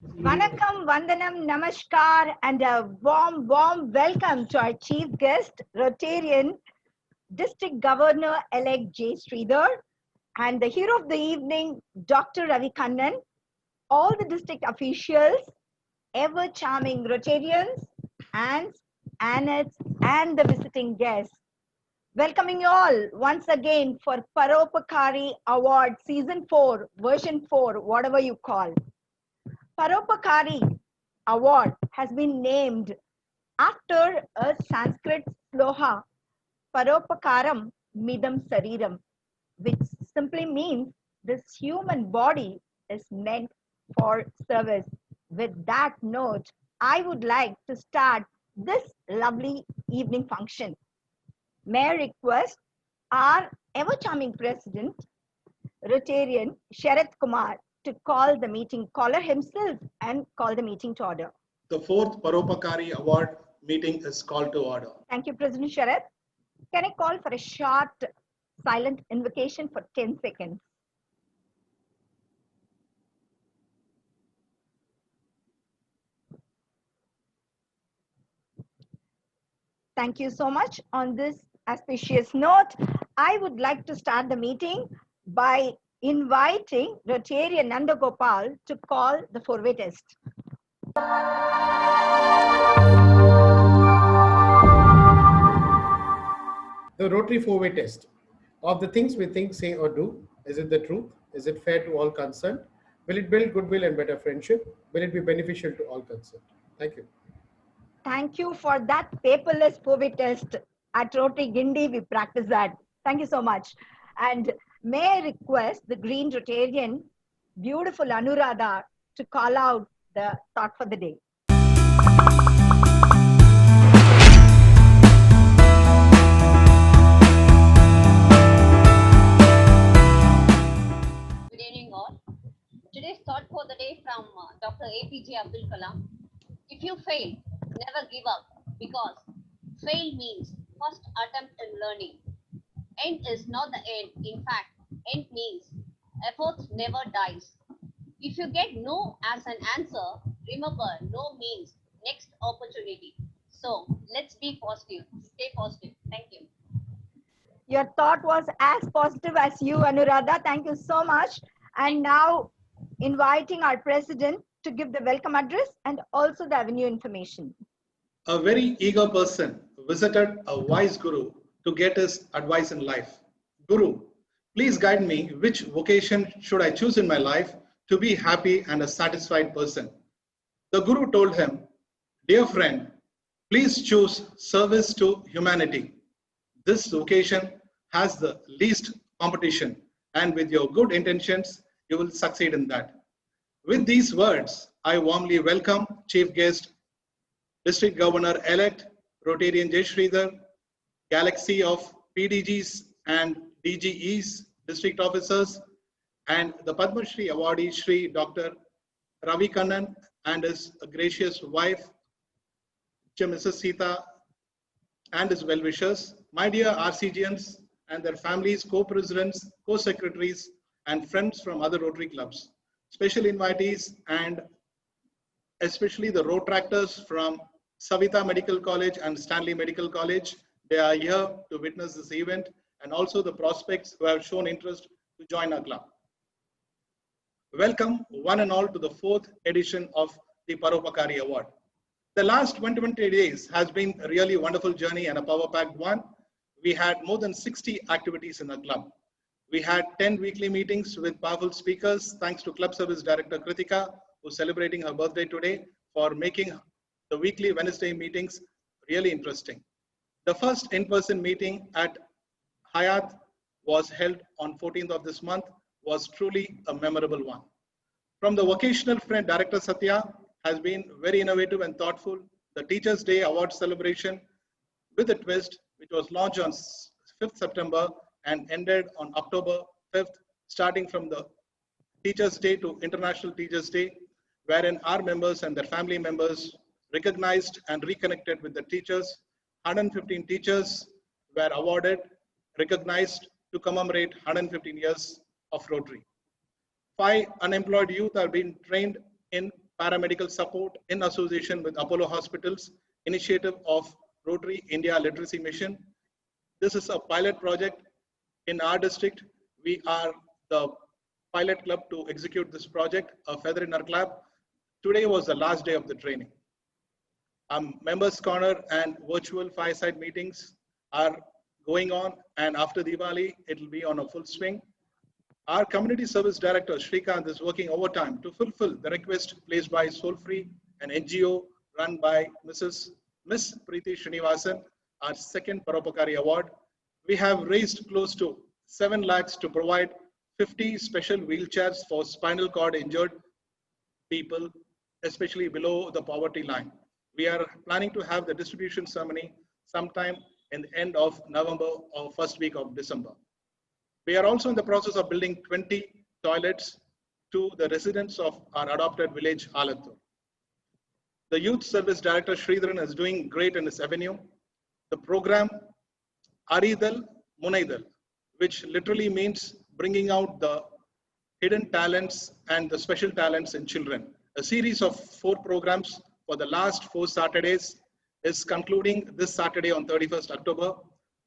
Vanakkam, Vandanam, Namaskar, and a warm welcome to our chief guest, Rotarian District Governor-Elect Sridhar, and the hero of the evening, Dr. Ravi Kannan, all the district officials, ever charming Rotarians, aunts, annettes, and the visiting guests. Welcoming you all once again for Paropakari Award Season 4, Version 4, whatever you call. Paropakari Award has been named after a Sanskrit sloha, Paropakaram Midam Sariram, which simply means this human body is meant for service. With that note, I would like to start this lovely evening function. May I request our ever charming president, Rotarian Sharath Kumar, to call the meeting, caller himself, and call the meeting to order. The fourth Paropakari Award meeting is called to order. Thank you, President Sharath. Can I call for a short silent invocation for 10 seconds? Thank you so much. On this auspicious note, I would like to start the meeting by inviting Rotarian Nanda Gopal to call the four-way test. The Rotary four-way test. Of the things we think, say, or do, is it the truth? Is it fair to all concerned? Will it build goodwill and better friendship? Will it be beneficial to all concerned? Thank you. Thank you for that paperless four-way test. At Rotary Guindy, we practice that. Thank you so much. And may I request the Green Rotarian, beautiful Anuradha, to call out the thought for the day. Good evening all. Today's thought for the day from Dr. APJ Abdul Kalam. If you fail, never give up, because fail means first attempt in learning. End is not the end. In fact, end means effort never dies. If you get no as an answer, remember no means next opportunity. So let's be positive. Stay positive. Thank you. Your thought was as positive as you, Anuradha. Thank you so much. And now inviting our president to give the welcome address and also the avenue information. A very eager person visited a wise guru to get his advice in life. Guru, please guide me which vocation should I choose in my life to be happy and a satisfied person. The guru told him, dear friend, please choose service to humanity. This vocation has the least competition, and with your good intentions, you will succeed in that. With these words, I warmly welcome Chief Guest, District Governor-Elect Rotarian Sridhar, galaxy of PDGs and DGEs, district officers, and the Padma Shri awardee Shri Dr. Ravi Kannan and his gracious wife, Mrs. Sita, and his well-wishers, my dear RCGNs and their families, co-presidents, co-secretaries, and friends from other Rotary clubs, special invitees, and especially the road tractors from Savita Medical College and Stanley Medical College. They are here to witness this event, and also the prospects who have shown interest to join our club. Welcome one and all to the fourth edition of the Paropakari Award. The last 120 days has been a really wonderful journey and a power-packed one. We had more than 60 activities in the club. We had 10 weekly meetings with powerful speakers, thanks to Club Service Director Kritika, who's celebrating her birthday today, for making the weekly Wednesday meetings really interesting. The first in-person meeting at Hayat was held on 14th of this month, was truly a memorable one. From the vocational friend, Director Satya has been very innovative and thoughtful. The Teachers' Day Award celebration with a twist, which was launched on 5th September and ended on October 5th, starting from the Teachers' Day to International Teachers' Day, wherein our members and their family members recognized and reconnected with the teachers. 115 teachers were awarded, recognized to commemorate 115 years of Rotary. 5 unemployed youth are being trained in paramedical support in association with Apollo Hospitals, initiative of Rotary India Literacy Mission. This is a pilot project in our district. We are the pilot club to execute this project, a feather in our cap. Today was the last day of the training. Members corner and virtual fireside meetings are going on, and after Diwali, it will be on a full swing. Our community service director, Shri is working overtime to fulfill the request placed by Soulfree, an NGO run by Miss Preeti Srinivasan, our second Paropakari Award. We have raised close to 7 lakhs to provide 50 special wheelchairs for spinal cord injured people, especially below the poverty line. We are planning to have the distribution ceremony sometime in the end of November or first week of December. We are also in the process of building 20 toilets to the residents of our adopted village, Halattur. The Youth Service Director, Sridhar, is doing great in his avenue. The program Aridal Munaidal, which literally means bringing out the hidden talents and the special talents in children. A series of 4 programs for the last 4 Saturdays is concluding this Saturday on 31st October.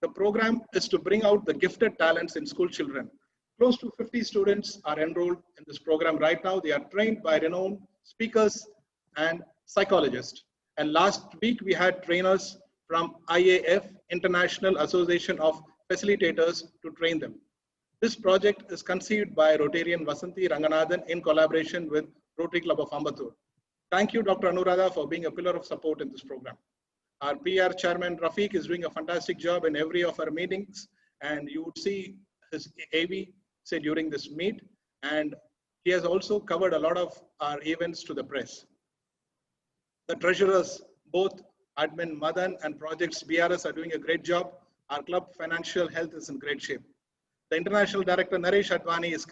The program is to bring out the gifted talents in school children. Close to 50 students are enrolled in this program right now. They are trained by renowned speakers and psychologists. And last week we had trainers from IAF, International Association of Facilitators, to train them. This project is conceived by Rotarian Vasanthi Ranganathan in collaboration with Rotary Club of Ambattur. Thank you, Dr. Anuradha, for being a pillar of support in this program. Our PR chairman, Rafeek, is doing a fantastic job in every of our meetings, and you would see his AV say during this meet, and he has also covered a lot of our events to the press. The treasurers, both admin Madan and projects BRS, are doing a great job. Our club financial health is in great shape. The international director, Naresh Advani, is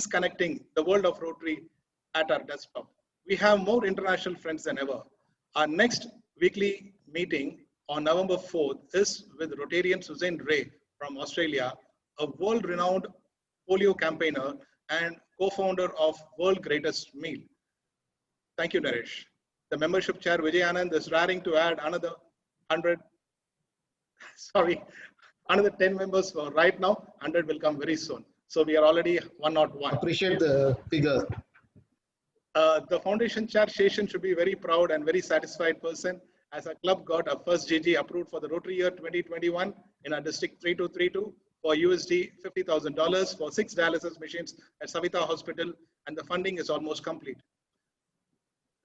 connecting the world of Rotary at our desktop. We have more international friends than ever. Our next weekly meeting on November 4th is with Rotarian Suzanne Ray from Australia, a world-renowned polio campaigner and co-founder of World Greatest Meal. Thank you, Naresh. The membership chair, Vijay Anand, is raring to add another 10 members for right now. 100 will come very soon. So we are already 101. Appreciate the figure. The foundation chair, Sheshan, should be very proud and very satisfied person, as our club got a first GG approved for the Rotary year 2021 in our district 3232 for USD $50,000 for 6 dialysis machines at Savita Hospital, and the funding is almost complete.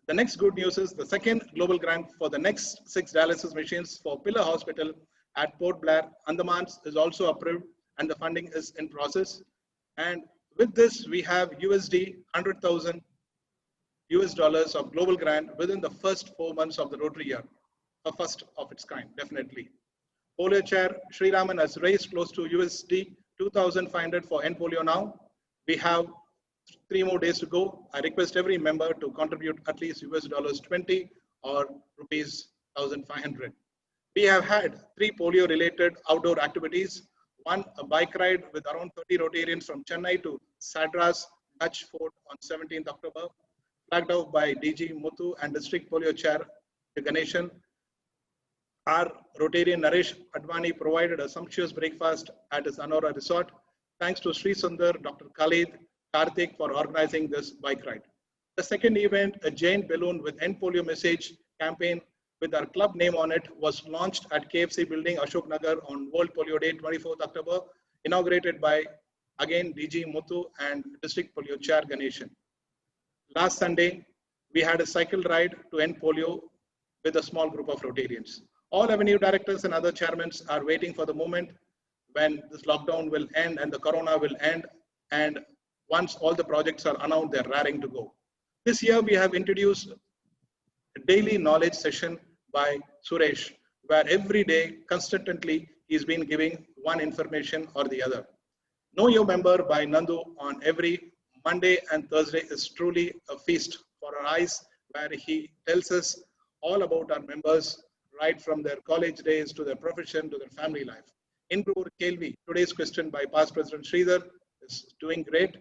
The next good news is the second global grant for the next 6 dialysis machines for Pillar Hospital at Port Blair, Andamans, is also approved, and the funding is in process. And with this, we have USD $100,000 of global grant within the first 4 months of the Rotary year, a first of its kind, definitely. Polio chair, Shri has raised close to USD 2,500 for end polio now. We have 3 more days to go. I request every member to contribute at least $20 or rupees 1,500. We have had 3 polio related outdoor activities. One, a bike ride with around 30 Rotarians from Chennai to Sadras Dutch Fort on 17th October, flagged off by DG Muthu and District Polio Chair Ganeshan. Our Rotarian Naresh Advani provided a sumptuous breakfast at his Anora resort. Thanks to Sri Sundar, Dr. Khalid, Karthik for organizing this bike ride. The second event, a giant balloon with End Polio Message campaign with our club name on it, was launched at KFC building Ashok Nagar on World Polio Day 24th October, inaugurated by again DG Muthu and District Polio Chair Ganeshan. Last Sunday, we had a cycle ride to end polio with a small group of Rotarians. All avenue directors and other chairmen are waiting for the moment when this lockdown will end and the corona will end, and once all the projects are announced, they're raring to go. This year, we have introduced a daily knowledge session by Suresh, where every day, consistently, he's been giving one information or the other. Know Your Member by Nandu on every Monday and Thursday is truly a feast for our eyes, where he tells us all about our members, right from their college days to their profession to their family life. Improve Kelvi, today's question by past President Sridhar, is doing great.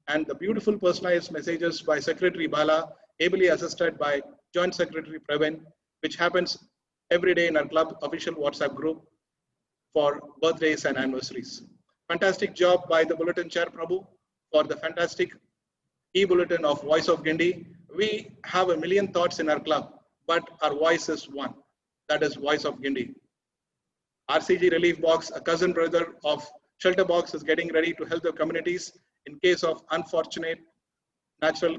And the beautiful personalized messages by Secretary Bala ably assisted by Joint Secretary Pravin, which happens every day in our club official WhatsApp group for birthdays and anniversaries. Fantastic job by the Bulletin Chair Prabhu for the fantastic e-bulletin of Voice of Guindy. We have a million thoughts in our club, but our voice is one. That is Voice of Guindy. RCG Relief Box, a cousin brother of Shelter Box, is getting ready to help the communities in case of unfortunate natural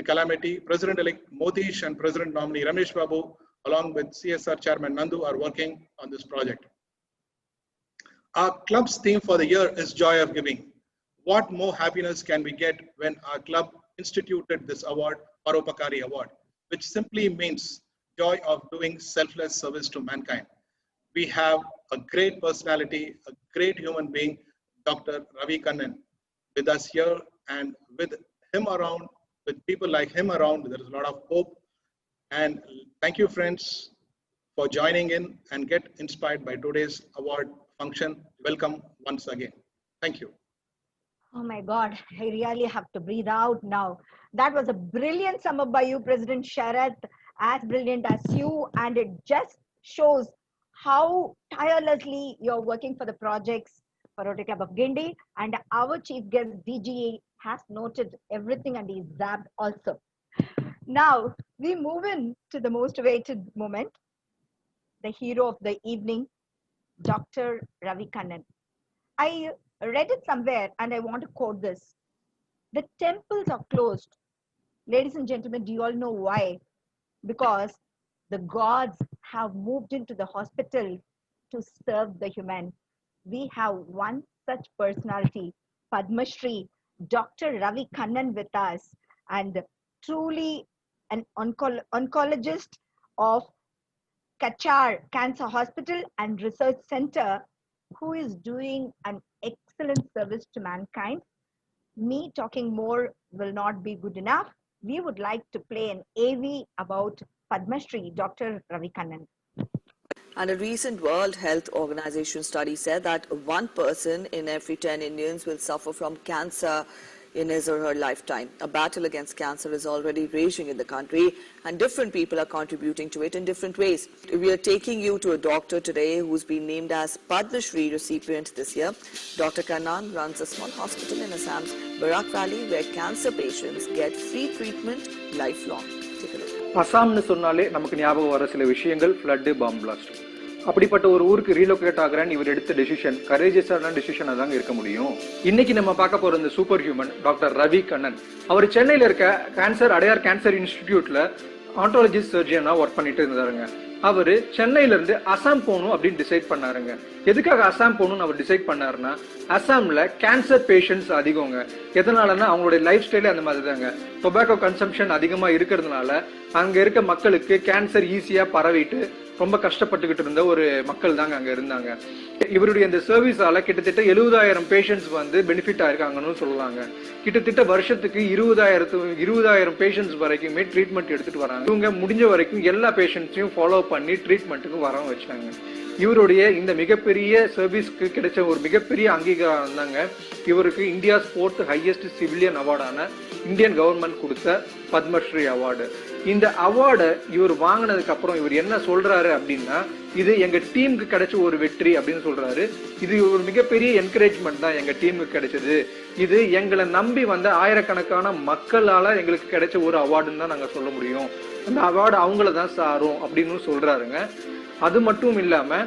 calamity. President-elect Modish and President nominee Ramesh Babu, along with CSR Chairman Nandu, are working on this project. Our club's theme for the year is Joy of Giving. What more happiness can we get when our club instituted this award, Paropakari Award, which simply means joy of doing selfless service to mankind. We have a great personality, a great human being, Dr. Ravi Kannan, with us here, and with him around, with people like him around, there is a lot of hope. And thank you, friends, for joining in and get inspired by today's award function. Welcome once again. Thank you. Oh my God, I really have to breathe out now. That was a brilliant sum up by you, President Sharath, as brilliant as you, and it just shows how tirelessly you're working for the projects for Rotary Club of Guindy, and our chief guest DGA has noted everything and he's zapped also. Now we move in to the most awaited moment, the hero of the evening, Dr. Ravi Kannan. I read it somewhere and I want to quote this. The temples are closed. Ladies and gentlemen, do you all know why? Because the gods have moved into the hospital to serve the human. We have one such personality, Padma Shri, Dr. Ravi Kannan with us, and truly an oncologist of Cachar Cancer Hospital and Research Center, who is doing an excellent service to mankind. Me talking more will not be good enough. We would like to play an AV about Padma Shri, Dr. Ravi Kannan. And a recent World Health Organization study said that 1 person in every 10 Indians will suffer from cancer in his or her lifetime. A battle against cancer is already raging in the country, and different people are contributing to it in different ways. We are taking you to a doctor today who's been named as Padma Shri recipient this year. Dr. Kannan runs a small hospital in Assam's Barak Valley where cancer patients get free treatment lifelong. Take a look. அசாம்னு சொன்னாலே நமக்கு ஞாபகம் வர சில விஷயங்கள் flood, bomb blast. அப்படிப்பட்ட ஒரு ஊருக்கு relocate ஆகிறேன்னு இவர் எடுத்த டெசிஷன் கரேஜஸான டெசிஷனாக தாங்க இருக்க முடியும். இன்னைக்கு நம்ம பார்க்க போற இந்த super human doctor Ravi Kannan. அவர் சென்னையில் இருக்க அடையார் கேன்சர் இன்ஸ்டிடியூட்ல ஆன்டாலஜிஸ்ட் சர்ஜியனா ஒர்க் பண்ணிட்டு இருந்தாருங்க. அவரு சென்னையில இருந்து அசாம் போகணும் அப்படின்னு டிசைட் பண்ணாருங்க. எதுக்காக அசாம் போகணும்னு அவர் டிசைட் பண்ணாருன்னா, அசாம்ல கேன்சர் பேஷண்ட்ஸ் அதிகங்க. எதனாலன்னா அவங்களுடைய லைஃப் ஸ்டைலே அந்த மாதிரி தாங்க. டொபாக்கோ கன்சம்ஷன் அதிகமா இருக்கிறதுனால அங்க இருக்க மக்களுக்கு கேன்சர் ஈஸியா பரவிட்டு ரொம்ப கஷ்டப்பட்டுக்கிட்டு இருந்த ஒரு மக்கள் தாங்க அங்க இருந்தாங்க. இவருடைய இந்த சர்வீஸால கிட்டத்தட்ட 70,000 பேஷண்ட்ஸ் வந்து பெனிஃபிட் ஆயிருக்காங்கன்னு சொல்லலாங்க. கிட்டத்தட்ட வருஷத்துக்கு 20,000 பேஷண்ட்ஸ் வரைக்குமே ட்ரீட்மெண்ட் எடுத்துட்டு வராங்க. இவங்க முடிஞ்ச வரைக்கும் எல்லா பேஷண்ட்ஸையும் ஃபாலோ பண்ணி ட்ரீட்மெண்ட்டுக்கு வர வச்சாங்க. இவருடைய இந்த மிகப்பெரிய சர்வீஸ்க்கு கிடைச்ச ஒரு மிகப்பெரிய அங்கீகாரம் தாங்க இவருக்கு இந்தியாஸ் 4th ஹையஸ்ட் சிவிலியன் அவார்டான இந்தியன் கவர்மெண்ட் கொடுத்த பத்மஸ்ரீ அவார்டு. இந்த அவார்டை இவர் வாங்கினதுக்கு அப்புறம் இவர் என்ன சொல்றாரு அப்படின்னா, இது எங்க டீமுக்கு கிடைச்ச ஒரு வெற்றி அப்படின்னு சொல்றாரு. இது ஒரு மிகப்பெரிய என்கரேஜ்மெண்ட் தான் எங்க டீமுக்கு கிடைச்சது. இது எங்களை நம்பி வந்த ஆயிரக்கணக்கான மக்களால எங்களுக்கு கிடைச்ச ஒரு அவார்டுன்னு தான் நாங்க சொல்ல முடியும். அந்த அவார்டு அவங்கள தான் சாரும் அப்படின்னு சொல்றாருங்க. அது மட்டும் இல்லாம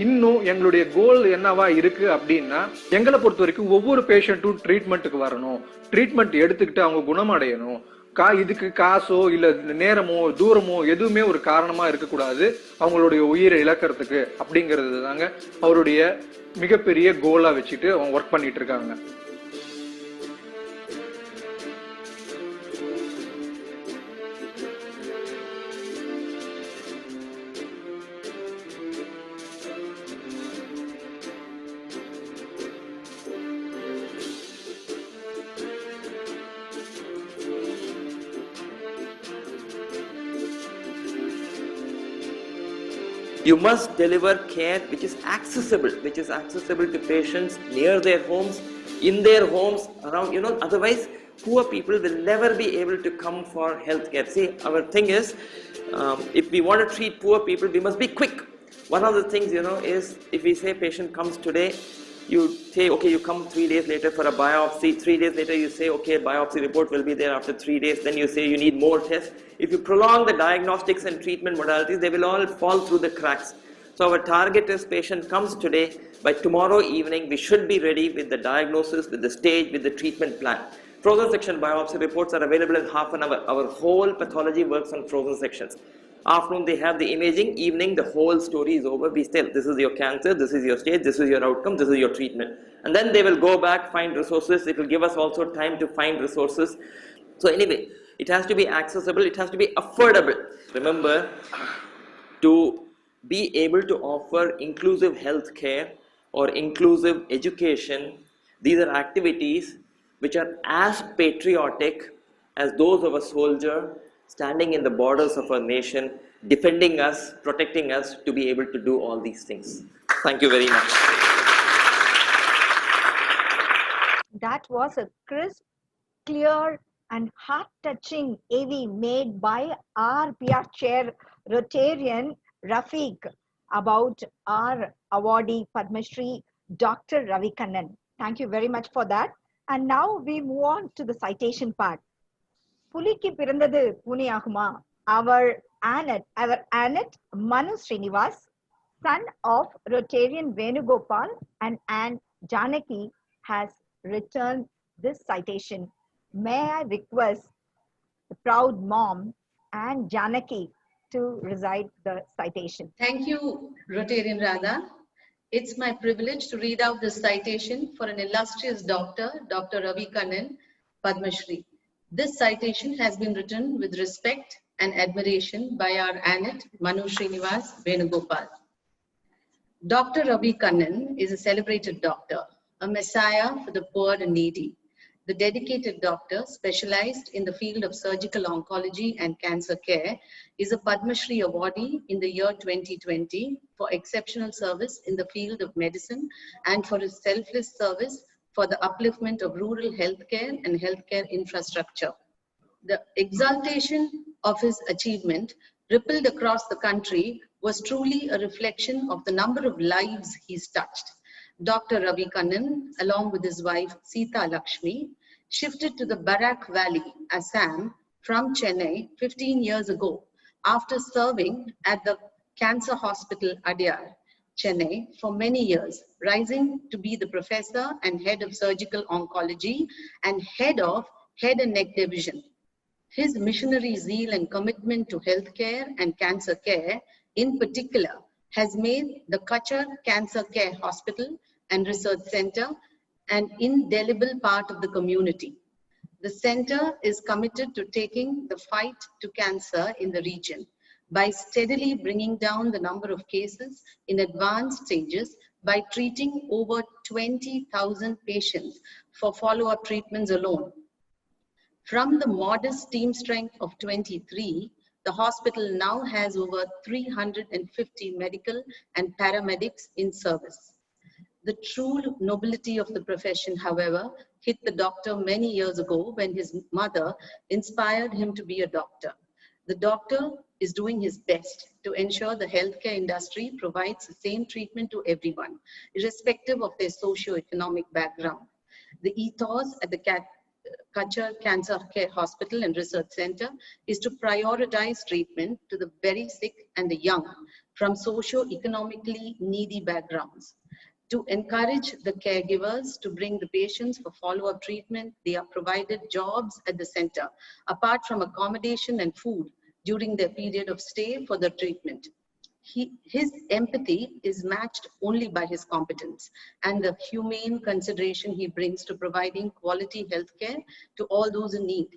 இன்னும் எங்களுடைய கோல் என்னவா இருக்கு அப்படின்னா, எங்களை பொறுத்த வரைக்கும் ஒவ்வொரு பேஷண்ட்டும் ட்ரீட்மெண்ட்டுக்கு வரணும், ட்ரீட்மெண்ட் எடுத்துக்கிட்டு அவங்க குணமடையணும். இதுக்கு காசோ இல்ல நேரமோ தூரமோ எதுவுமே ஒரு காரணமா இருக்கக்கூடாது அவங்களுடைய உயிரை இழக்கிறதுக்கு அப்படிங்கிறது தாங்க அவருடைய மிகப்பெரிய கோலா வச்சுட்டு அவங்க ஒர்க் பண்ணிட்டு இருக்காங்க. You must deliver care which is accessible to patients near their homes, in their homes, around, otherwise poor people will never be able to come for healthcare. See, our thing is, if we want to treat poor people, we must be quick. One of the things, is if we say patient comes today, you say, okay, you come 3 days later for a biopsy. 3 days later, you say, okay, biopsy report will be there after 3 days. Then you say you need more tests. If you prolong the diagnostics and treatment modalities, they will all fall through the cracks. So our target is patient comes today. By tomorrow evening, we should be ready with the diagnosis, with the stage, with the treatment plan. Frozen section biopsy reports are available in half an hour. Our whole pathology works on frozen sections. Afternoon, they have the imaging. Evening, the whole story is over. We tell, this is your cancer, this is your stage, this is your outcome, this is your treatment. And then they will go back, find resources. It will give us also time to find resources. So anyway, it has to be accessible. It has to be affordable. Remember, to be able to offer inclusive health care or inclusive education, these are activities which are as patriotic as those of a soldier standing in the borders of our nation, defending us, protecting us, to be able to do all these things. Thank you very much. That was a crisp, clear, and heart-touching AV made by our PR chair, Rotarian Rafeek, about our awardee Padma Shri, Dr. Ravi Kannan. Thank you very much for that. And now we move on to the citation part. புலிக்கு பிறந்தது பூனையாகுமா? Our Annette Manu Srinivas, son of Rotarian Venugopal and Anne Janaki, has returned this citation. May I request the proud mom and Janaki to recite the citation. Thank you, Rotarian Radha. It's my privilege to read out this citation for an illustrious doctor, Dr. Ravi Kannan, Padma Shri. This citation has been written with respect and admiration by our Annette Manu Srinivas Venugopal. Dr. Ravi Kannan is a celebrated doctor, a messiah for the poor and needy. The dedicated doctor, specialized in the field of surgical oncology and cancer care, is a Padma Shri awardee in the year 2020 for exceptional service in the field of medicine and for his selfless service for the upliftment of rural healthcare and healthcare infrastructure. The exaltation of his achievement rippled across the country was truly a reflection of the number of lives he's touched. Dr. Ravi Kannan, along with his wife Sita Lakshmi, shifted to the Barak Valley, Assam, from Chennai 15 years ago after serving at the Cancer Hospital Adyar, Chennai for many years, rising to be the professor and head of surgical oncology and head of head and neck division. His missionary zeal and commitment to healthcare and cancer care in particular has made the Cachar Cancer Care Hospital and Research Center an indelible part of the community. The center is committed to taking the fight to cancer in the region by steadily bringing down the number of cases in advanced stages by treating over 20,000 patients for follow-up treatments alone. From the modest team strength of 23, the hospital now has over 350 medical and paramedics in service. The true nobility of the profession, however, hit the doctor many years ago when his mother inspired him to be a doctor. The doctor is doing his best to ensure the healthcare industry provides the same treatment to everyone, irrespective of their socio-economic background. The ethos at the Cachar Cancer Care Hospital and Research Center is to prioritize treatment to the very sick and the young from socio-economically needy backgrounds. To encourage the caregivers to bring the patients for follow-up treatment, they are provided jobs at the center, apart from accommodation and food during their period of stay for the treatment. His empathy is matched only by his competence and the humane consideration he brings to providing quality healthcare to all those in need.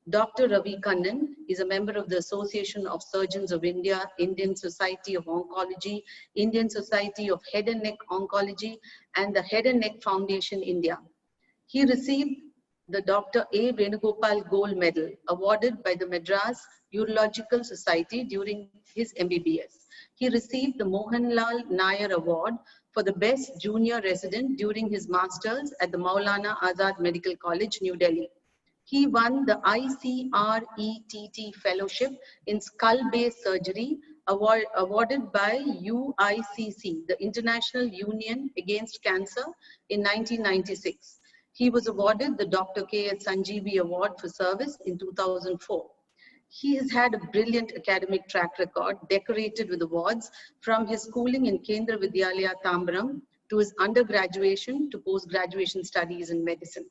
Dr. Ravi Kannan is a member of the Association of Surgeons of India, Indian Society of Oncology, Indian Society of Head and Neck Oncology, and the Head and Neck Foundation India. He received the Dr. A. Venugopal Gold Medal awarded by the Madras Urological Society during his MBBS. He received the Mohanlal Nair Award for the Best Junior Resident during his Masters at the Maulana Azad Medical College, New Delhi. He won the ICRETT Fellowship in Skull-Based Surgery awarded by UICC, the International Union Against Cancer, in 1996. He was awarded the Dr. K.S. Sanjeevi Award for Service in 2004. He has had a brilliant academic track record, decorated with awards from his schooling in Kendra Vidyalaya Tambaram to his undergraduation to post-graduation studies in medicine.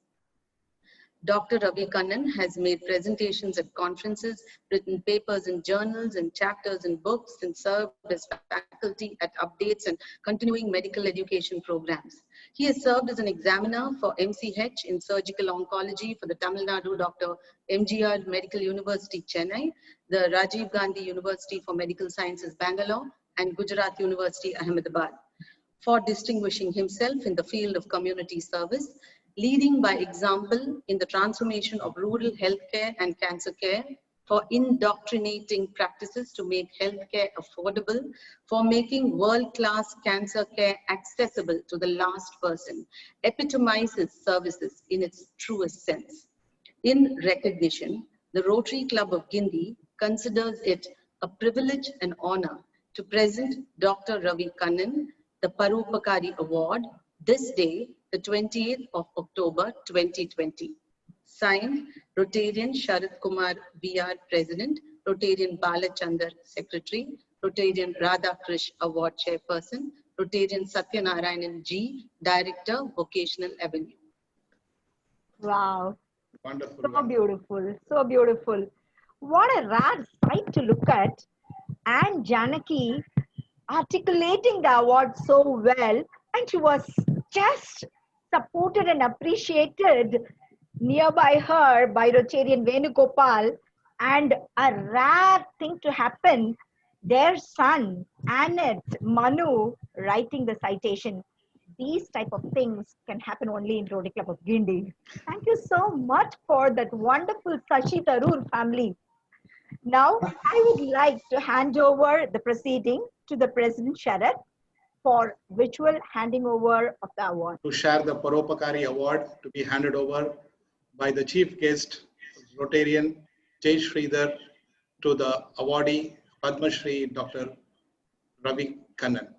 Dr. Ravi Kannan has made presentations at conferences, written papers in journals and chapters in books, and served as faculty at updates and continuing medical education programs. He has served as an examiner for MCH in surgical oncology for the Tamil Nadu Dr. MGR Medical University, Chennai, the Rajiv Gandhi University for Medical Sciences, Bangalore, and Gujarat University, Ahmedabad. For distinguishing himself in the field of community service, leading by example in the transformation of rural healthcare and cancer care, for indoctrinating practices to make healthcare affordable, for making world-class cancer care accessible to the last person, epitomizes services in its truest sense. In recognition, the Rotary Club of Guindy considers it a privilege and honor to present Dr. Ravi Kannan the Paropakari Award this day, the 20th of October 2020. Signed, Rotarian Sharath Kumar VR President, Rotarian Balachandar Secretary, Rotarian Radha Krish Award Chairperson, Rotarian Satyanarayanan G, Director, Vocational Avenue. Wow. Wonderful. So beautiful, so beautiful. What a rare sight to look at. And Janaki articulating the award so well, and she was just supported and appreciated nearby her by Rotarian Venugopal, and a rare thing to happen, their son, Annette Manu, writing the citation. These type of things can happen only in Rotary Club of Guindy. Thank you so much for that wonderful Sashi Tharoor family. Now, I would like to hand over the proceeding to the President Sharath for virtual handing over of the award. To share the Paropakari Award to be handed over by the chief guest, Rotarian Sridhar, to the awardee, Padma Shri, Dr. Ravi Kannan.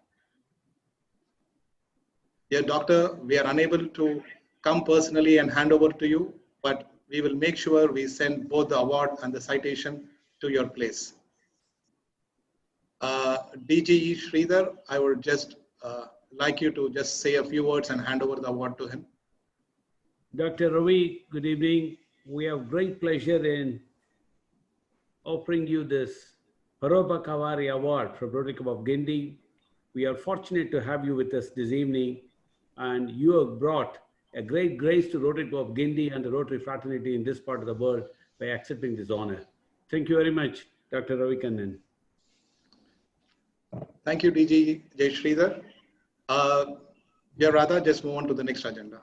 Dear Doctor, we are unable to come personally and hand over to you, but we will make sure we send both the award and the citation to your place. DGE Sridhar, I would just like you to just say a few words and hand over the award to him. Dr. Ravi, good evening. We have great pleasure in offering you this Paropakari Award from Rotary Club of Guindy. We are fortunate to have you with us this evening, and you have brought a great grace to Rotary Club of Guindy and the Rotary fraternity in this part of the world by accepting this honor. Thank you very much, Dr. Ravi Kannan. Thank you, DG Jai Sridhar. Dear Radha, just move on to the next agenda.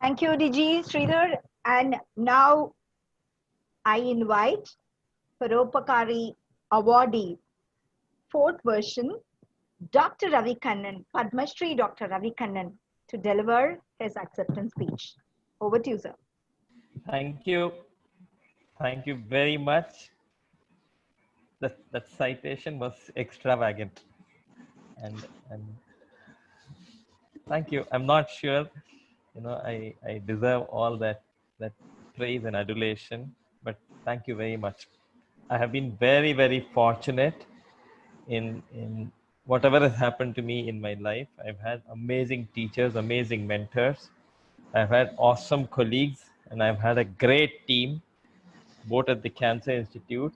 Thank you, DG Sridhar. And now I invite Paropakari awardee, fourth version, Dr. Ravi Kannan, Padma Shri Dr. Ravi Kannan, to deliver his acceptance speech. Over to you, sir. Thank you. Thank you very much. That citation was extravagant. And thank you. I'm not sure, I deserve all that praise and adulation, but thank you very much. I have been very, very fortunate in whatever has happened to me in my life. I've had amazing teachers, amazing mentors. I've had awesome colleagues, and I've had a great team, both at the Cancer Institute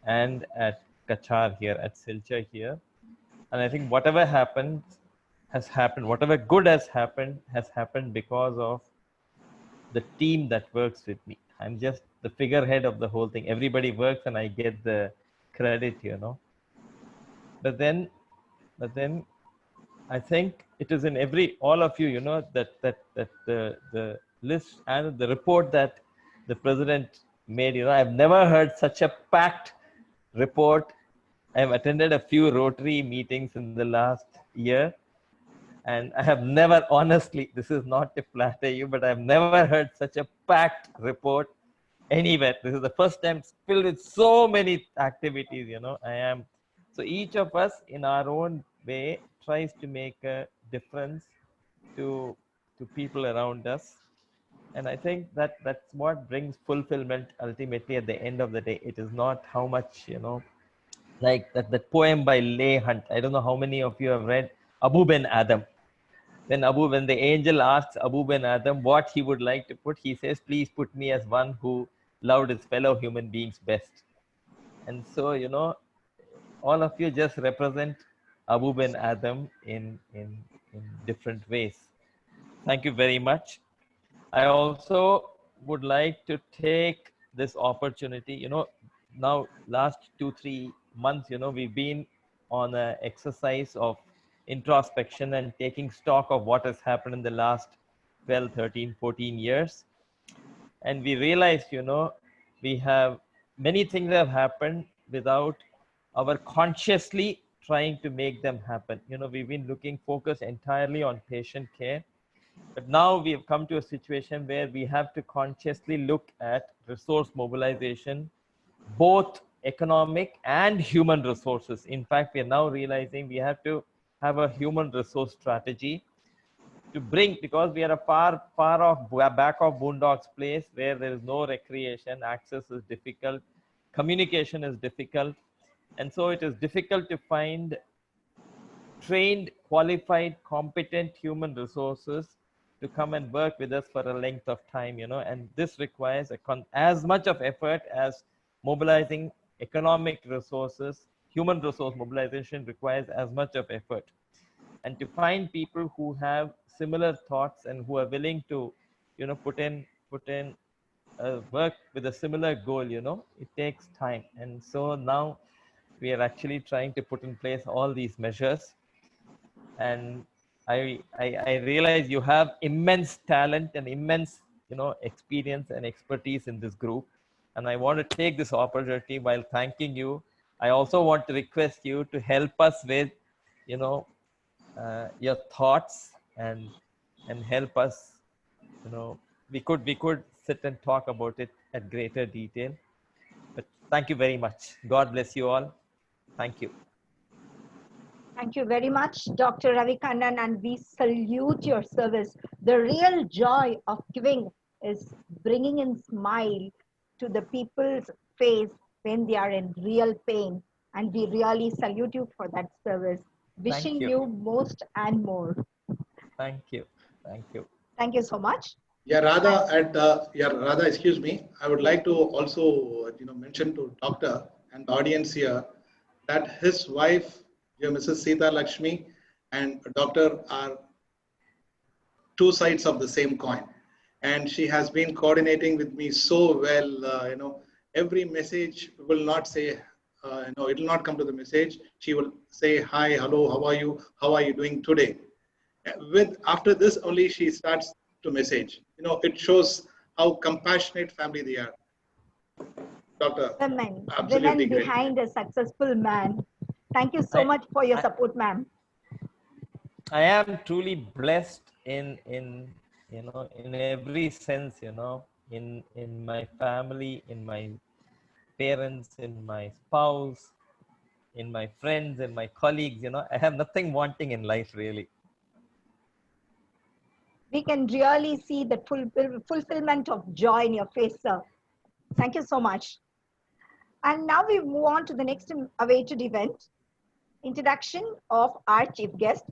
and at Cachar here, at Silchar here. And I think whatever happened has happened, whatever good has happened because of the team that works with me. I'm just the figurehead of the whole thing. Everybody works and I get the credit, But then I think it is in all of you, that the list and the report that the president made, I've never heard such a packed report. I've attended a few Rotary meetings in the last year, And I have never, honestly, this is not to flatter you, but I've never heard such a packed report anywhere. This is the first time filled with so many activities, So each of us in our own way tries to make a difference to people around us. And I think that that's what brings fulfillment ultimately at the end of the day. It is not how much, like that poem by Leigh Hunt. I don't know how many of you have read Abu Ben Adam. When the angel asks Abu Ben Adam what he would like to put, he says, please put me as one who loved his fellow human beings best. And so, all of you just represent Abu Ben Adam in different ways. Thank you very much. I also would like to take this opportunity, now last 2-3 months, we've been on an exercise of introspection and taking stock of what has happened in the last 12, 13, 14 years. And we realized, we have many things that have happened without our consciously trying to make them happen. We've been looking focused entirely on patient care. But now we have come to a situation where we have to consciously look at resource mobilization, both economic and human resources. In fact, we are now realizing we have to have a human resource strategy to bring, because we are a far off, back of boondocks place where there is no recreation, access is difficult, communication is difficult. And so it is difficult to find trained, qualified, competent human resources to come and work with us for a length of time, and this requires as much of effort as mobilizing economic resources. Human resource mobilization requires as much of effort. And to find people who have similar thoughts and who are willing to, put in work with a similar goal, it takes time. And so now we are actually trying to put in place all these measures. And I realize you have immense talent and immense, experience and expertise in this group. And I want to take this opportunity while thanking you. I also want to request you to help us with, your thoughts and help us, we could sit and talk about it at greater detail. But thank you very much. God bless you all. Thank you. Thank you very much, Dr. Ravi Kannan, and we salute your service. The real joy of giving is bringing in smile to the people's face when they are in real pain. And we really salute you for that service. Wishing you most and more. Thank you. Thank you. Thank you so much. Yeah, Radha, excuse me. I would like to also, mention to Doctor and the audience here that his wife, Mrs. Sita Lakshmi, and Doctor are two sides of the same coin. And she has been coordinating with me so well. Every message will not say, it will not come to the message. She will say, hi, hello, how are you? How are you doing today? After this only she starts to message. It shows how compassionate family they are. Doctor, women behind a successful man. Thank you so much for your support, ma'am. I am truly blessed in every sense, in my family, in my parents, in my spouse, in my friends, in my colleagues. I have nothing wanting in life, really. We can really see the fulfillment of joy in your face, sir. Thank you so much. And now we move on to the next awaited event, introduction of our chief guest.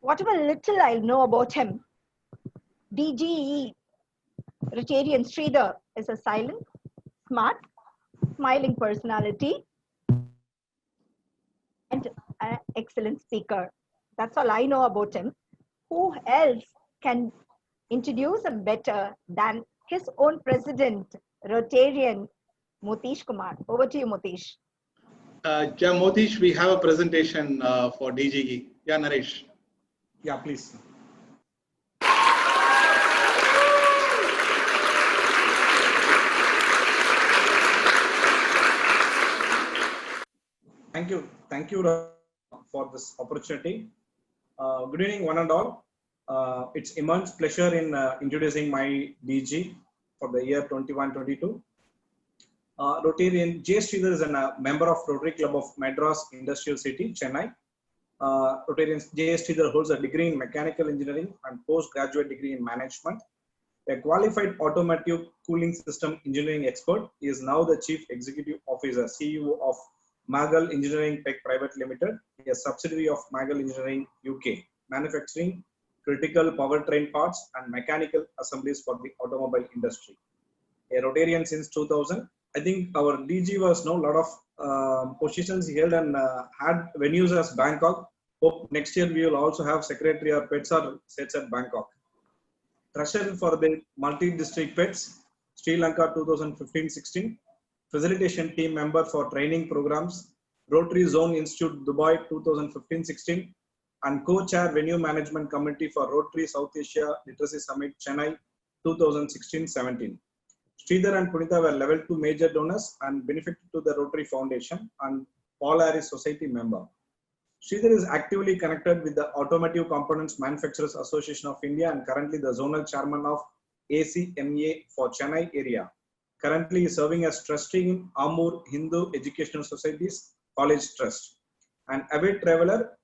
Whatever little I know about him, DGE Rotarian Sridhar is a silent, smart, smiling personality and an excellent speaker. That's all I know about him. Who else can introduce him better than his own president, Rotarian Motish Kumar? Over to you, Motish. Yeah, Motish, we have a presentation for DGE. Yeah, Naresh. Yeah, please. Thank you for this opportunity. Good evening, one and all. It's immense pleasure in introducing my DG for the year 21-22. Rotarian J. Sridhar is a member of Rotary Club of Madras Industrial City, Chennai. Rotarian J. Sridhar holds a degree in mechanical engineering and postgraduate degree in management. A qualified automotive cooling system engineering expert, he is now the Chief Executive Officer, CEO of Magal Engineering Tech Private Limited, a subsidiary of Magal Engineering UK, manufacturing critical powertrain parts and mechanical assemblies for the automobile industry. A Rotarian since 2000. I think our DG was a lot of positions he held and had venues as Bangkok. Hope next year we will also have secretary or pets or sets at Bangkok. Treasurer for the multi-district pets, Sri Lanka 2015-16. Facilitation team member for training programs, Rotary Zone Institute Dubai 2015-16, and co-chair venue management committee for Rotary South Asia Literacy Summit Chennai 2016-17. Sridhar and Punitha were level 2 major donors and benefited to the Rotary Foundation and Paul Harris Society member. Sridhar is actively connected with the Automotive Components Manufacturers Association of India and currently the zonal chairman of ACMA for Chennai area. Currently is serving as trustee in Amur Hindu Educational Society's College Trust. An avid traveler,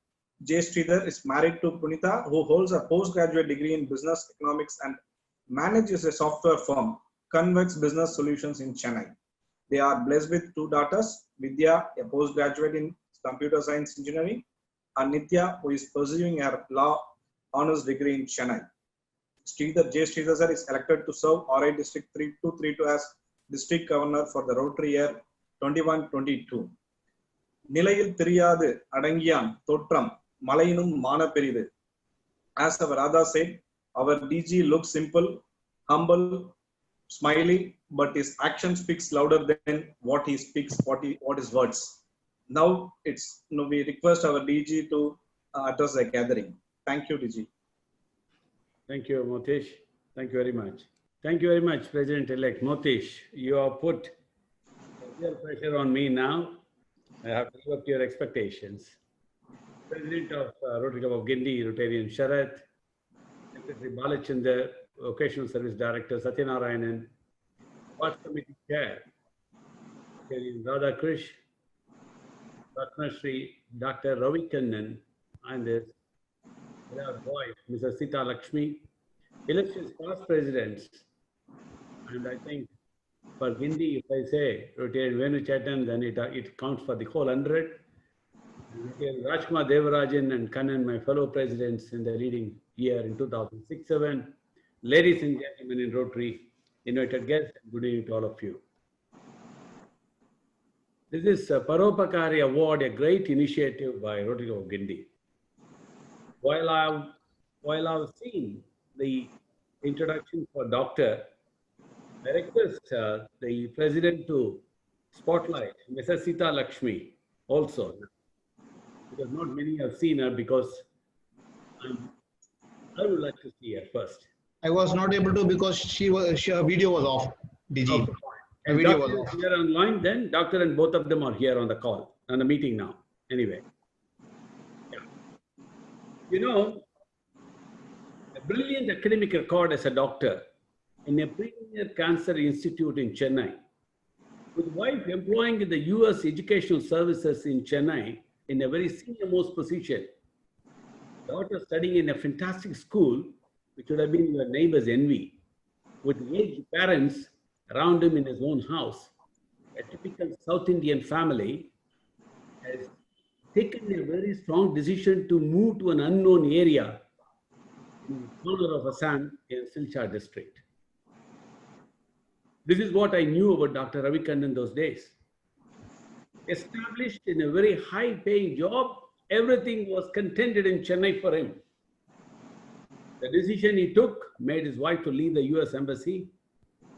J. Sridhar is married to Punitha, who holds a postgraduate degree in business economics and manages a software firm, Convex Business Solutions in Chennai. They are blessed with 2 daughters, Vidya, a postgraduate in computer science engineering, and Nitya, who is pursuing her law honors degree in Chennai. Sridhar J. Sridhar sir is elected to serve RI District 3232 as District Governor for the Rotary year 21-22. Nilayil Theriyadu Adangiyan Thotram Malayinum Mana Peridu. As our Radha said, our DG looks simple, humble, smiley, but his action speaks louder than what he speaks, what his words. Now we request our DG to address the gathering. Thank you, DG. Thank you, Motesh. Thank you very much. Thank you very much, President-elect Motesh. You have put real pressure on me now. I have to live up to your expectations. President of Rotary Club of Guindy, Rotarian Sharath, Secretary Balachandar, Vocational Service Director Satyanarayanan, Parts Committee Chair, Rotarian Radha Krish, Padma Shri, Dr. Ravi Kannan, and his wife, Mrs. Sita Lakshmi, illustrious past presidents, and I think for Guindy, if I say Rotarian Venu Chatan, then it counts for the whole 100. Rotarian Rajkumar Devarajan and Kannan, my fellow presidents in the leading year in 2006-07. Ladies and gentlemen in Rotary, invited guests, good evening to all of you. This is Paropakari Award, a great initiative by Rotary of Guindy. While I've seen the introduction for Doctor, I request the President to spotlight Mrs. Sita Lakshmi also, because not many have seen her because I would like to see her first. I was not able to because her video was off, DG. Okay. Her video Doctor was off. is here online, then Doctor and both of them are here on the call, on the meeting now. Anyway. Yeah. You know, a brilliant academic record as a doctor in a premier cancer institute in Chennai, with wife employing in the US Educational Services in Chennai in a very senior most position. Daughter studying in a fantastic school, which would have been your neighbor's envy, with aged parents around him in his own house. A typical South Indian family has taken a very strong decision to move to an unknown area in the corner of Assam in Silchar district. This is what I knew about Dr. Ravi Kannan those days. Established in a very high-paying job, everything was contented in Chennai for him. The decision he took made his wife to leave the US Embassy,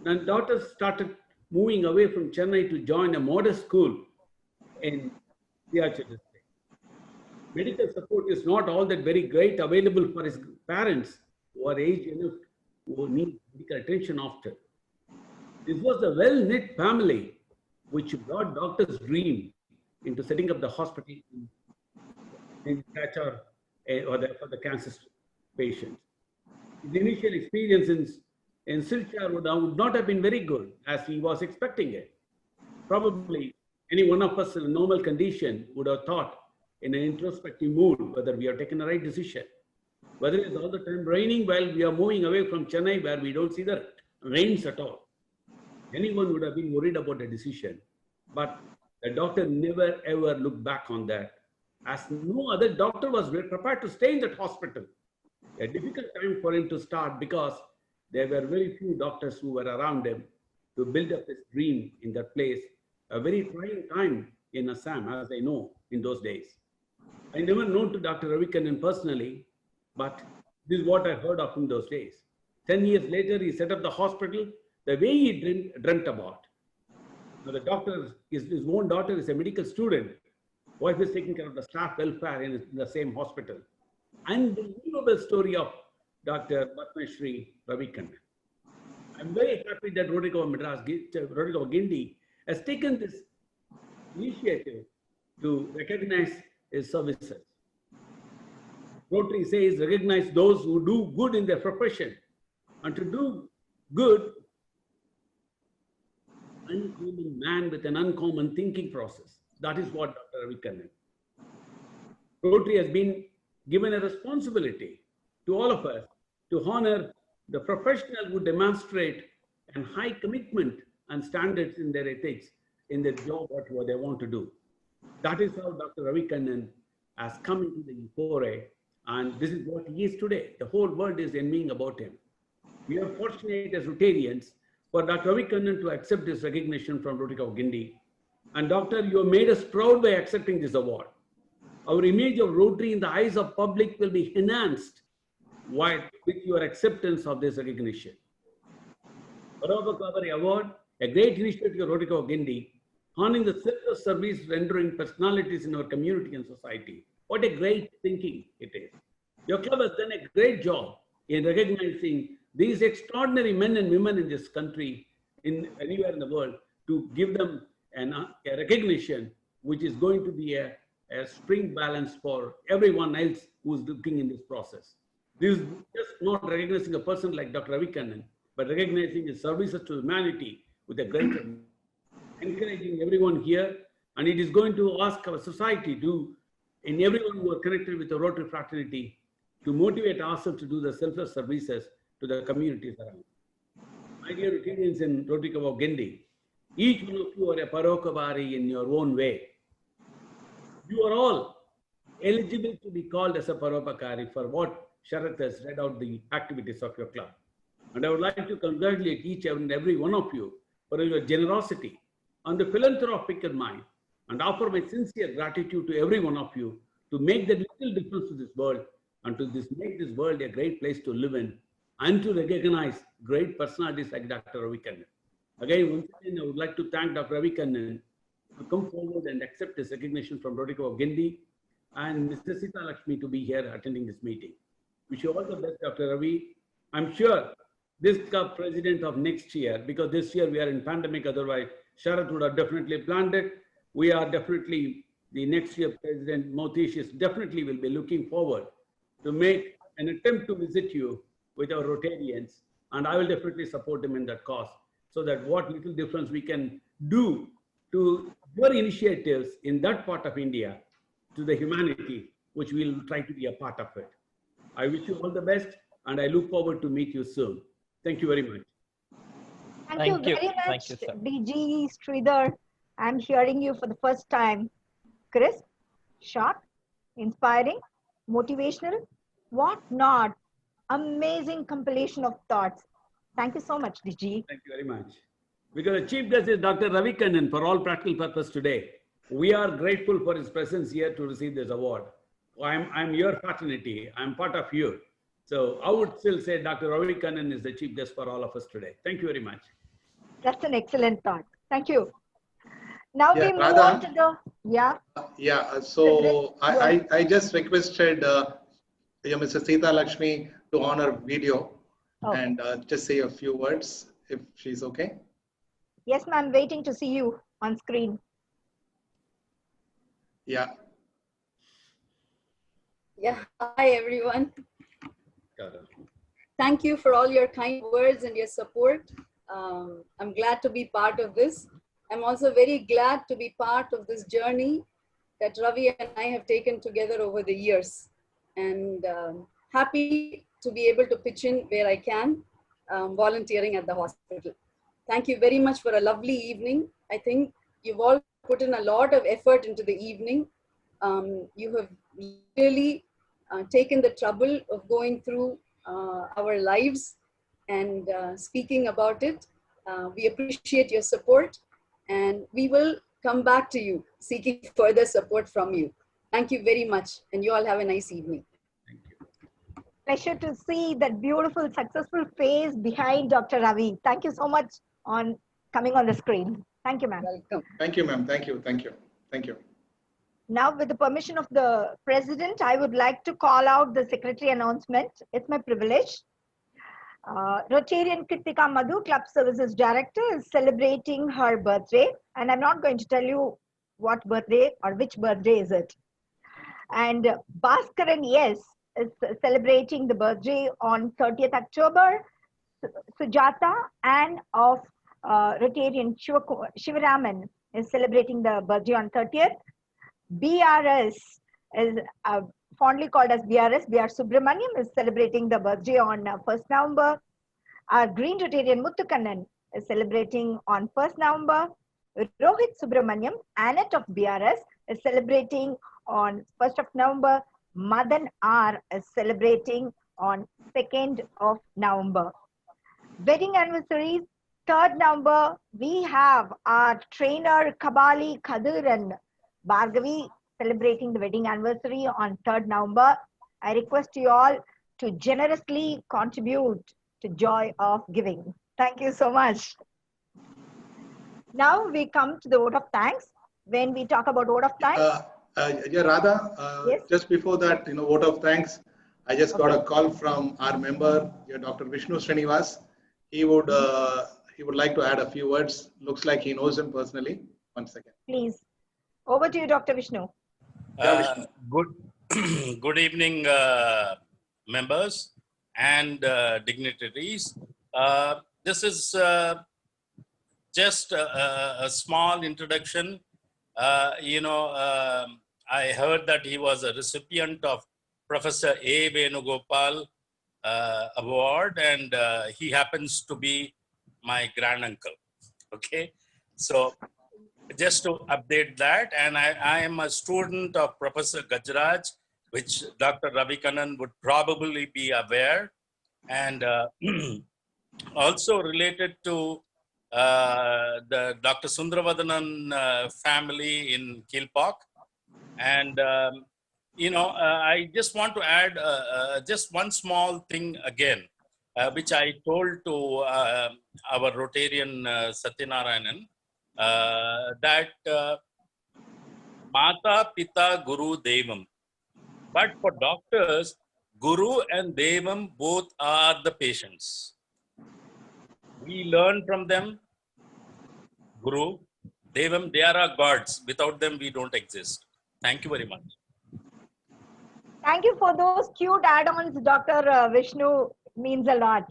and daughter started moving away from Chennai to join a modest school in Silchar district. Medical support is not all that very great available for his parents who are aged enough, who need medical attention often. This was a well-knit family which brought doctor's dream into setting up the hospital in Cachar for the cancer patients. His initial experience in Silchar would not have been very good as he was expecting it. Probably any one of us in a normal condition would have thought in an introspective mood whether we have taken the right decision. Whether it's all the time raining while we are moving away from Chennai where we don't see the rains at all. Anyone would have been worried about the decision. But the doctor never ever looked back on that, as no other doctor was prepared to stay in that hospital. A difficult time for him to start because there were very few doctors who were around him to build up his dream in that place. A very trying time in Assam, as I know in those days. I never known to Dr. Ravi Kannan personally, but this is what I heard of him those days. 10 years later, he set up the hospital the way he dreamt about. Now, the doctor, his own daughter is a medical student. Wife is taking care of the staff welfare in the same hospital. Unbelievable story of Dr. Padma Shri Ravi Kannan. I'm very happy that Rotary of Guindy has taken this initiative to recognize his services. Rotary says recognize those who do good in their profession, and to do good, uncommon man with an uncommon thinking process. That is what Dr. Ravi Kannan. Rotary has been given a responsibility to all of us to honor the professional who demonstrate a high commitment and standards in their ethics in their job, what they want to do. That is how Dr. Ravi Kannan has come into the foray, and this is what he is today. The whole world is envying about him. We are fortunate as Rotarians for Dr. Ravi Kannan to accept this recognition from Rotary of Guindy. And Doctor, you have made us proud by accepting this award. Our image of Rotary in the eyes of public will be enhanced with your acceptance of this recognition. Paropakari Award, a great initiative of Rotary of Guindy, honoring the selfless service rendering personalities in our community and society. What a great thinking it is. Your club has done a great job in recognizing these extraordinary men and women in this country, anywhere in the world, to give them a recognition which is going to be a spring balance for everyone else who's looking in this process. This is just not recognizing a person like Dr. Ravi Kannan, but recognizing his services to humanity with a great encouraging everyone here. And it is going to ask our society and everyone who are connected with the Rotary fraternity to motivate ourselves to do the selfless services to the communities around. My dear Rotarians in Rotary of Guindy, each one of you are a Paropakari in your own way. You are all eligible to be called as a Paropakari for what Sharath has read out the activities of your club. And I would like to congratulate each and every one of you for your generosity and the philanthropic mind, and offer my sincere gratitude to every one of you to make that little difference to this world and to make this world a great place to live in, and to recognize great personalities like Dr. Ravi Kannan. Again, once again, I would like to thank Dr. Ravi Kannan to come forward and accept this recognition from Rotary of Guindy, and Mr. Sita Lakshmi to be here attending this meeting. Wish you all the best, Dr. Ravi. I'm sure this club president of next year, because this year we are in pandemic, otherwise Sharath would have definitely planned it. We are definitely, the next year president, Mohd definitely will be looking forward to make an attempt to visit you with our Rotarians, and I will definitely support him in that cause, so that what little difference we can do to your initiatives in that part of India, to the humanity, which we will try to be a part of it. I wish you all the best, and I look forward to meet you soon. Thank you very much. Thank you very much, Thank you, sir. DG Sridhar. I'm hearing you for the first time. Crisp, sharp, inspiring, motivational, what not? Amazing compilation of thoughts. Thank you so much, DG. Thank you very much. Because the chief guest is Dr. Ravi Kannan for all practical purpose today. We are grateful for his presence here to receive this award. I'm your fraternity. I'm part of you. So I would still say Dr. Ravi Kannan is the chief guest for all of us today. Thank you very much. That's an excellent thought. Thank you. Now Yeah, we move Radha. on to the, Yeah, so I just requested Mr. Sita Lakshmi to honor video and just say a few words if she's okay. Yes, ma'am, waiting to see you on screen. Yeah. Yeah, hi everyone. Thank you for all your kind words and your support. I'm glad to be part of this. I'm also very glad to be part of this journey that Ravi and I have taken together over the years. And happy to be able to pitch in where I can, volunteering at the hospital. Thank you very much for a lovely evening. I think you've all put in a lot of effort into the evening. You have really taken the trouble of going through our lives and speaking about it. We appreciate your support, and we will come back to you seeking further support from you. Thank you very much, and you all have a nice evening. Pleasure to see that beautiful, successful face behind Dr. Ravi. Thank you so much on coming on the screen. Thank you, ma'am. Welcome. Thank you, ma'am. Thank you. Thank you. Thank you. Now, with the permission of the President, I would like to call out the Secretary announcement. It's my privilege. Rotarian Kritika Madhu, Club Services Director, is celebrating her birthday. And I'm not going to tell you what birthday or which birthday is it. And Bhaskaran, yes, is celebrating the birthday on 30th October. Sujata and of Rotarian Shivaraman is celebrating the birthday on 30th. BRS is fondly called as BRS. BR Subramaniam is celebrating the birthday on 1st November. Our Green Rotarian Muthukannan is celebrating on 1st November. Rohit Subramaniam, Annette of BRS, is celebrating on 1st of November. Madan R is celebrating on 2nd of November. Wedding anniversaries, 3rd November, we have our trainer Kabali Kadir and Bhargavi celebrating the wedding anniversary on 3rd November. I request you all to generously contribute to Joy of Giving. Thank you so much. Now we come to the vote of thanks. When we talk about vote of thanks. Yeah, Radha, yes? Just before that, vote of thanks, I just got a call from our member, Dr. Vishnu Srinivas. He would like to add a few words. Looks like he knows him personally. 1 second. Please. Over to you, Dr. Vishnu. Good evening, members and dignitaries. This is just a small introduction. I heard that he was a recipient of Professor A. Venugopal Award, and he happens to be my granduncle. Okay, so just to update that, and I am a student of Professor Gajraj, which Dr. Ravi Kannan would probably be aware, and also related to the Dr. Sundaravadanan family in Kilpak. And, I just want to add just one small thing again, which I told to our Rotarian Satyanarayanan, that Mata, Pita, Guru, Devam. But for doctors, Guru and Devam both are the patients. We learn from them. Guru, Devam, they are our gods. Without them, we don't exist. Thank you very much. Thank you for those cute add-ons, Dr. Vishnu. Means a lot.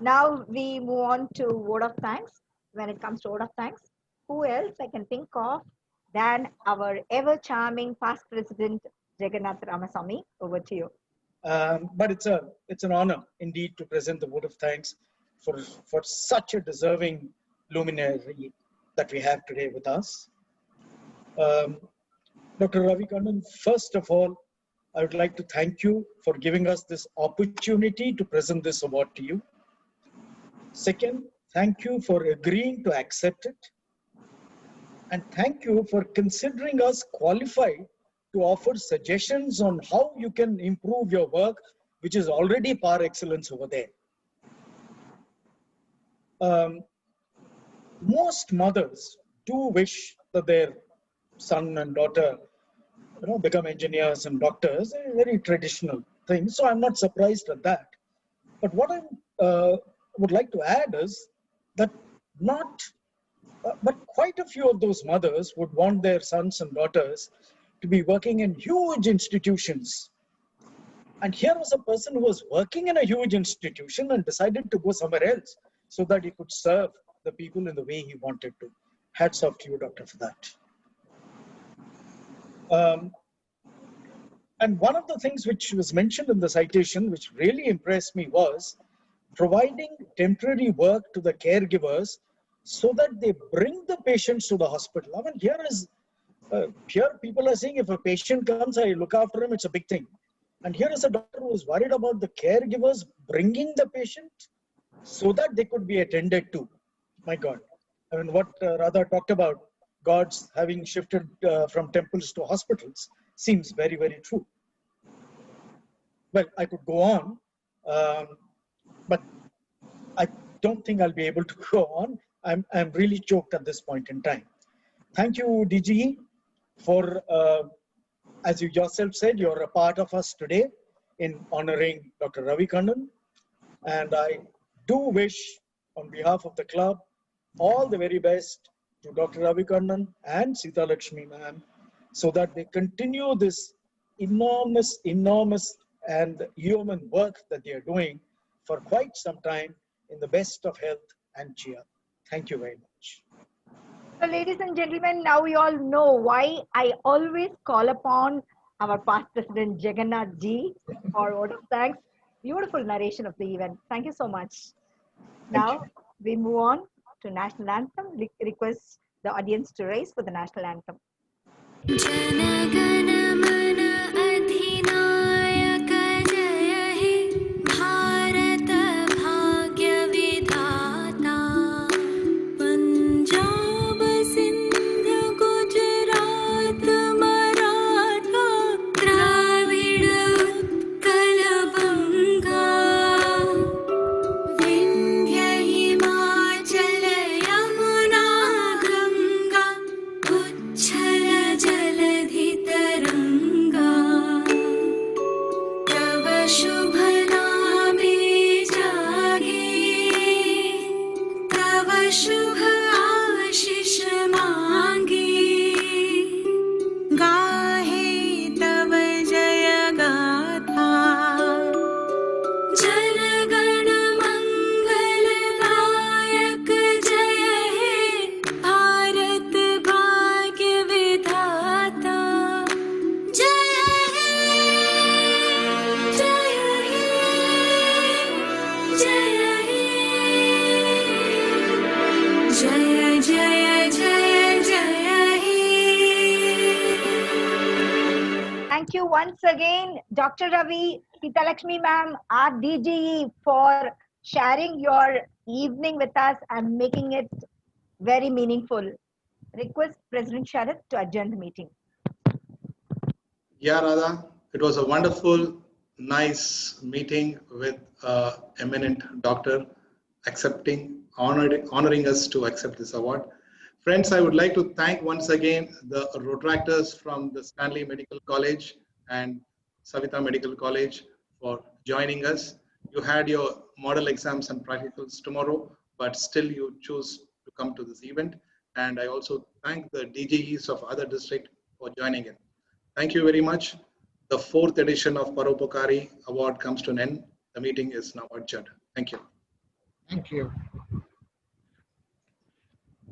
Now we move on to vote of thanks. When it comes to vote of thanks, who else I can think of than our ever-charming past president, Jagannath Ramaswamy? Over to you. But it's an honor indeed to present the vote of thanks for such a deserving luminary that we have today with us. Dr. Ravi Kannan, first of all, I would like to thank you for giving us this opportunity to present this award to you. Second, thank you for agreeing to accept it. And thank you for considering us qualified to offer suggestions on how you can improve your work, which is already par excellence over there. Most mothers do wish that their son and daughter become engineers and doctors, a very traditional thing. So I'm not surprised at that. But what I would like to add is that but quite a few of those mothers would want their sons and daughters to be working in huge institutions. And here was a person who was working in a huge institution and decided to go somewhere else so that he could serve the people in the way he wanted to. Hats off to you, Doctor, for that. And one of the things which was mentioned in the citation, which really impressed me, was providing temporary work to the caregivers so that they bring the patients to the hospital. I mean, here people are saying if a patient comes, I look after him, it's a big thing. And here is a doctor who is worried about the caregivers bringing the patient so that they could be attended to. My God. I mean, what Radha talked about, gods having shifted from temples to hospitals, seems very, very true. Well, I could go on, but I don't think I'll be able to go on. I'm really choked at this point in time. Thank you, DGE, for, as you yourself said, you're a part of us today in honoring Dr. Ravi Kannan. And I do wish, on behalf of the club, all the very best to Dr. Ravi Kannan and Sita Lakshmi ma'am, so that they continue this enormous and human work that they are doing for quite some time in the best of health and cheer. Thank you very much. So, ladies and gentlemen, now you all know why I always call upon our past president Jagannath ji for word of thanks. Beautiful narration of the event. Thank you so much. Now we move on to national anthem. Request the audience to raise for the national anthem. Thank you once again, Dr. Ravi, Sita Lakshmi ma'am, our DGE, for sharing your evening with us and making it very meaningful. Request President Sharath to adjourn the meeting. Yeah, Radha, it was a wonderful, nice meeting with eminent doctor honoring us to accept this award. Friends, I would like to thank once again the Rotaractors from the Stanley Medical College and Savita Medical College for joining us. You had your model exams and practicals tomorrow, but still you choose to come to this event. And I also thank the DGEs of other districts for joining in. Thank you very much. The 4th edition of Paropakari Award comes to an end. The meeting is now adjourned. Thank you. Thank you.